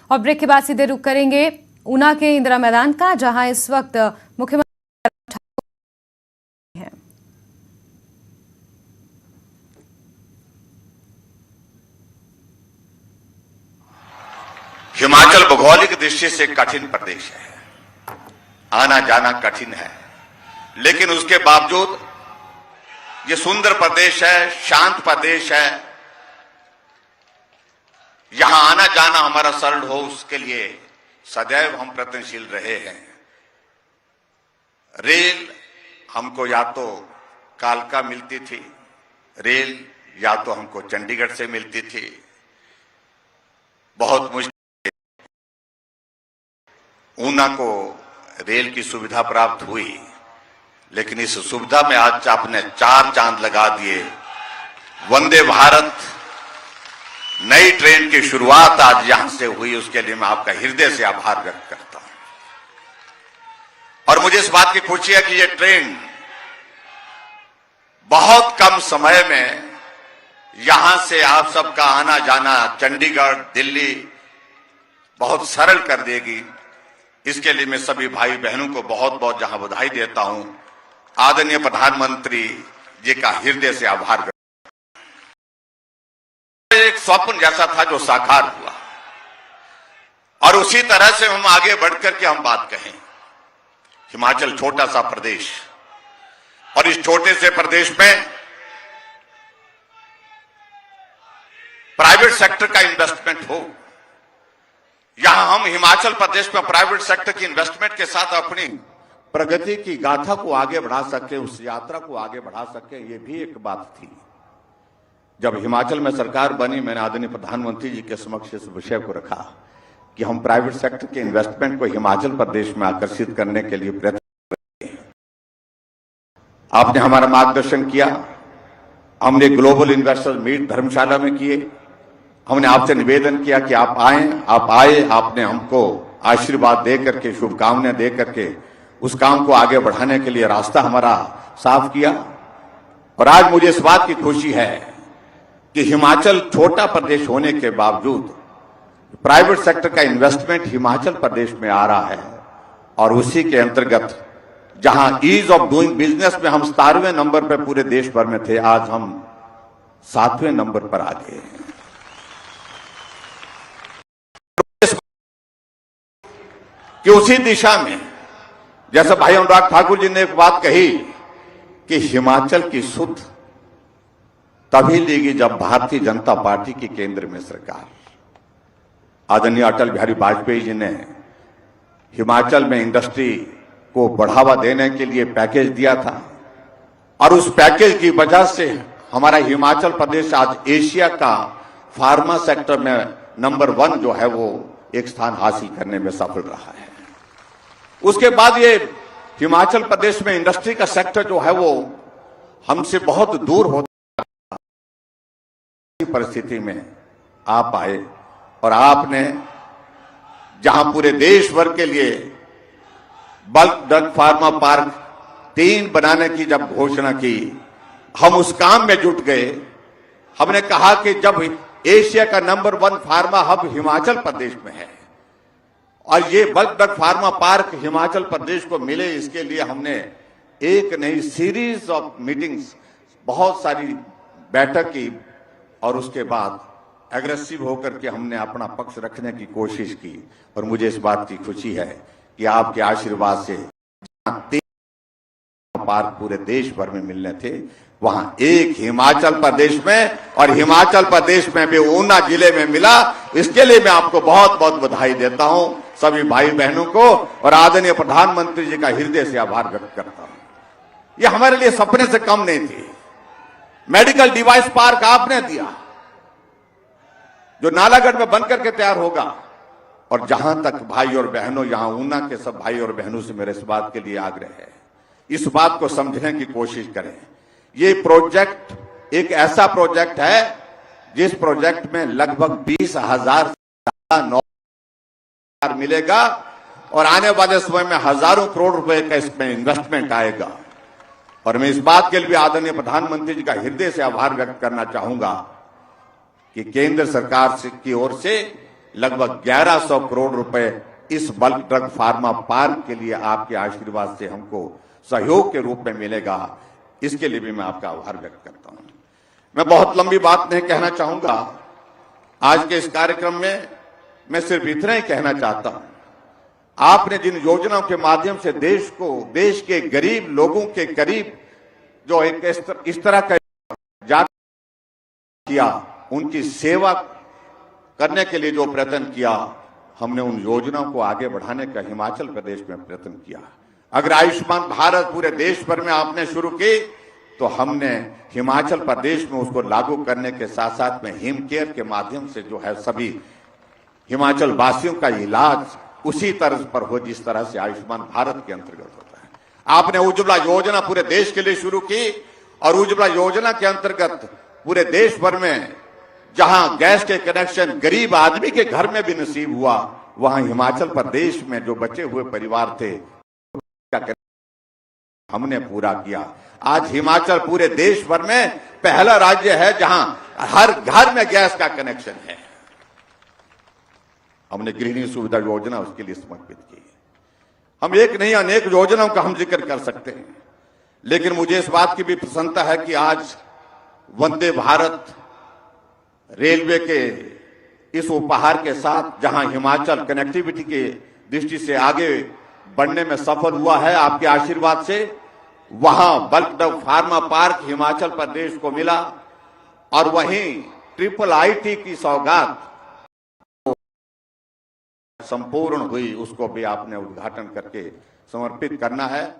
और ब्रेक के बाद सीधे रुख करेंगे ऊना के इंदिरा मैदान का, जहां इस वक्त मुख्यमंत्री हैं। हिमाचल भौगोलिक दृष्टि से कठिन प्रदेश है, आना जाना कठिन है, लेकिन उसके बावजूद ये सुंदर प्रदेश है, शांत प्रदेश है। यहां आना जाना हमारा सरल हो, उसके लिए सदैव हम प्रयत्नशील रहे हैं। रेल हमको या तो कालका मिलती थी, रेल या तो हमको चंडीगढ़ से मिलती थी, बहुत मुश्किल ऊना को रेल की सुविधा प्राप्त हुई, लेकिन इस सुविधा में आज आपने 4 चांद लगा दिए। वंदे भारत नई ट्रेन की शुरुआत आज यहां से हुई, उसके लिए मैं आपका हृदय से आभार व्यक्त करता हूं। और मुझे इस बात की खुशी है कि यह ट्रेन बहुत कम समय में यहां से आप सबका आना जाना चंडीगढ़ दिल्ली बहुत सरल कर देगी। इसके लिए मैं सभी भाई बहनों को बहुत बहुत जहां बधाई देता हूं, आदरणीय प्रधानमंत्री जी का हृदय से आभार व्यक्त। एक स्वप्न जैसा था जो साकार हुआ, और उसी तरह से हम आगे बढ़कर के हम बात कहें। हिमाचल छोटा सा प्रदेश, और इस छोटे से प्रदेश में प्राइवेट सेक्टर का इन्वेस्टमेंट हो। यहां हम हिमाचल प्रदेश में प्राइवेट सेक्टर की इन्वेस्टमेंट के साथ अपनी प्रगति की गाथा को आगे बढ़ा सके, उस यात्रा को आगे बढ़ा सके, ये भी एक बात थी। जब हिमाचल में सरकार बनी, मैंने आदरणीय प्रधानमंत्री जी के समक्ष इस विषय को रखा कि हम प्राइवेट सेक्टर के इन्वेस्टमेंट को हिमाचल प्रदेश में आकर्षित करने के लिए प्रयत्न करेंगे। आपने हमारा मार्गदर्शन किया, हमने ग्लोबल इन्वेस्टर्स मीट धर्मशाला में किए। हमने आपसे निवेदन किया कि आप आए, आपने हमको आशीर्वाद दे करके, शुभकामनाएं दे करके उस काम को आगे बढ़ाने के लिए रास्ता हमारा साफ किया। और आज मुझे इस बात की खुशी है कि हिमाचल छोटा प्रदेश होने के बावजूद प्राइवेट सेक्टर का इन्वेस्टमेंट हिमाचल प्रदेश में आ रहा है, और उसी के अंतर्गत जहां ईज ऑफ डूइंग बिजनेस में हम 17वें नंबर पर पूरे देश भर में थे, आज हम 7वें नंबर पर आ गए हैं। कि उसी दिशा में जैसे भाई अनुराग ठाकुर जी ने एक बात कही कि हिमाचल की सुध तभी लेगी जब भारतीय जनता पार्टी की केंद्र में सरकार। आदरणीय अटल बिहारी वाजपेयी जी ने हिमाचल में इंडस्ट्री को बढ़ावा देने के लिए पैकेज दिया था, और उस पैकेज की वजह से हमारा हिमाचल प्रदेश आज एशिया का फार्मा सेक्टर में नंबर 1 जो है वो एक स्थान हासिल करने में सफल रहा है। उसके बाद ये हिमाचल प्रदेश में इंडस्ट्री का सेक्टर जो है वो हमसे बहुत दूर होता, परिस्थिति में आप आए, और आपने जहां पूरे देश भर के लिए बल्क ड्रग फार्मा पार्क 3 बनाने की जब घोषणा की, हम उस काम में जुट गए। हमने कहा कि जब एशिया का number 1 pharma hub Himachal Pradesh में है, और ये bulk drug pharma park Himachal Pradesh को मिले, इसके लिए हमने एक नई सीरीज ऑफ मीटिंग्स, बहुत सारी बैठक की, और उसके बाद एग्रेसिव होकर के हमने अपना पक्ष रखने की कोशिश की। और मुझे इस बात की खुशी है कि आपके आशीर्वाद से जहां 3 पार्क पूरे देश भर में मिलने थे, वहां एक हिमाचल प्रदेश में, और हिमाचल प्रदेश में भी ऊना जिले में मिला। इसके लिए मैं आपको बहुत बहुत बधाई देता हूं, सभी भाई बहनों को, और आदरणीय प्रधानमंत्री जी का हृदय से आभार व्यक्त करता हूं। यह हमारे लिए सपने से कम नहीं थी। मेडिकल डिवाइस पार्क आपने दिया, जो नालागढ़ में बनकर के तैयार होगा। और जहां तक भाई और बहनों, यहां ऊना के सब भाई और बहनों से मेरे इस बात के लिए आग्रह है, इस बात को समझने की कोशिश करें। ये प्रोजेक्ट एक ऐसा प्रोजेक्ट है जिस प्रोजेक्ट में लगभग 20,000 नौकरी मिलेगा, और आने वाले समय में हजारों करोड़ रुपए का इसमें इन्वेस्टमेंट आएगा। और मैं इस बात के लिए भी आदरणीय प्रधानमंत्री जी का हृदय से आभार व्यक्त करना चाहूंगा कि केंद्र सरकार की ओर से लगभग 1100 करोड़ रुपए इस बल्क ड्रग फार्मा पार्क के लिए आपके आशीर्वाद से हमको सहयोग के रूप में मिलेगा। इसके लिए भी मैं आपका आभार व्यक्त करता हूं। मैं बहुत लंबी बात नहीं कहना चाहूंगा। आज के इस कार्यक्रम में मैं सिर्फ इतना ही कहना चाहता हूं, आपने जिन योजनाओं के माध्यम से देश को, देश के गरीब लोगों के करीब जो एक इस तरह का जात किया, उनकी सेवा करने के लिए जो प्रयत्न किया, हमने उन योजनाओं को आगे बढ़ाने का हिमाचल प्रदेश में प्रयत्न किया। अगर आयुष्मान भारत पूरे देश भर में आपने शुरू की, तो हमने हिमाचल प्रदेश में उसको लागू करने के साथ साथ में हिम केयर के माध्यम से जो है सभी हिमाचल वासियों का इलाज उसी तरह पर हो जिस तरह से आयुष्मान भारत के अंतर्गत होता है। आपने उज्ज्वला योजना पूरे देश के लिए शुरू की और उज्ज्वला योजना के अंतर्गत पूरे देश भर में जहां गैस के कनेक्शन गरीब आदमी के घर में भी नसीब हुआ, वहां हिमाचल प्रदेश में जो बचे हुए परिवार थे हमने पूरा किया। आज हिमाचल पूरे देश भर में पहला राज्य है जहां हर घर में गैस का कनेक्शन है। हमने गृहिणी सुविधा योजना उसके लिए समर्पित की। हम एक नहीं अनेक योजनाओं का हम जिक्र कर सकते हैं, लेकिन मुझे इस बात की भी प्रसन्नता है कि आज वंदे भारत रेलवे के इस उपहार के साथ जहां हिमाचल कनेक्टिविटी के दृष्टि से आगे बढ़ने में सफल हुआ है आपके आशीर्वाद से, वहां bulk drug pharma park Himachal Pradesh को मिला और वहीं ट्रिपल आईटी की सौगात संपूर्ण हुई, उसको भी आपने उद्घाटन करके समर्पित करना है।